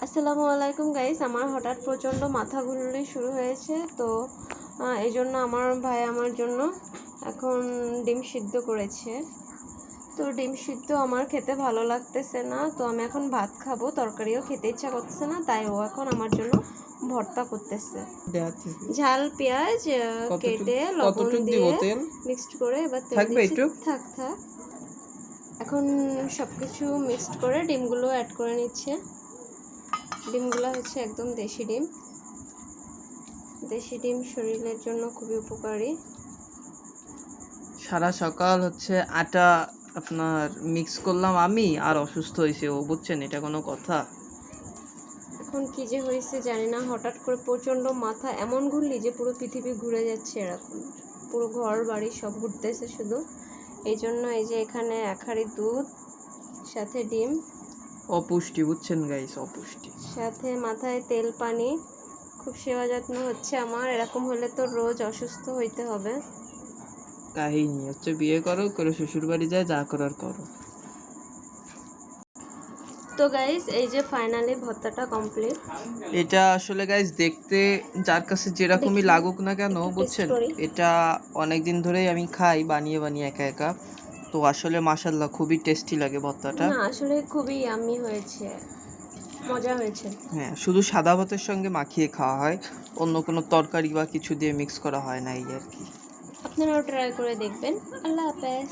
আসসালামু আলাইকুম গাইস। আমার হঠাৎ প্রচণ্ড মাথা ঘুরলি শুরু হয়েছে, তো এই জন্য আমার ভাই আমার জন্য এখন ডিম সিদ্ধ করেছে। তো ডিম সিদ্ধ আমার খেতে ভালো লাগতেছে না, তো আমি এখন ভাত খাবো, তরকারিও খেতে ইচ্ছা করতেছে না, তাই ও এখন আমার জন্য ভর্তা করতেছে। ঝাল পেঁয়াজ কেটে লবণ দিয়ে মিক্সড করে এবার তেল দিচ্ছি। থাক এখন সব কিছু মিক্সড করে ডিমগুলো অ্যাড করে নিচ্ছে। ডিমগুলো হচ্ছে একদম দেশি ডিম। দেশি ডিম শরীরের জন্য খুবই উপকারী। সারা সকাল হচ্ছে আটা আপনার মিক্স করলাম আমি, আর অসুস্থ হয়েছে ও, বুঝছেন? এটা কোনো কথা? এখন কি যে হয়েছে জানি না, হঠাৎ করে প্রচণ্ড মাথা এমন ঘুরলি যে পুরো পৃথিবী ঘুরে যাচ্ছে এরকম, পুরো ঘর বাড়ি সব ঘুরতেছে শুধু। এই জন্য এই যে এখানে 1 হাঁড়ি দুধ, সাথে ডিম, অপুষ্টি, বুঝছেন গাইস, অপুষ্টি, সাথে মাথায় তেল পানি। খুব সেবা যত্ন হচ্ছে আমার। এরকম হলে তো রোজ অসুস্থ হইতে হবে। কাহিনী হচ্ছে বিয়ে করো, করে শ্বশুর বাড়ি যায়, যা করার করো। তো গাইস এই যে ফাইনালি ভর্তাটা কমপ্লিট। এটা আসলে গাইস দেখতে যার কাছে যেরকমই লাগুক না কেন, বুঝছেন, এটা অনেক দিন ধরেই আমি খাই বানিয়ে বানিয়ে একা একা। তো আসলে মাশাআল্লাহ খুবই টেস্টি লাগে ভর্তাটা। না আসলে খুবই ইয়াম্মি হয়েছে, মজা হয়েছে। হ্যাঁ, শুধু সাদা ভাতের সঙ্গে মাখিয়ে খাওয়া হয়, অন্য কোনো তরকারি বা কিছু দিয়ে মিক্স করা হয় না, এই আর কি। আপনারাও ট্রাই করে দেখবেন। আল্লাহ হাফেজ।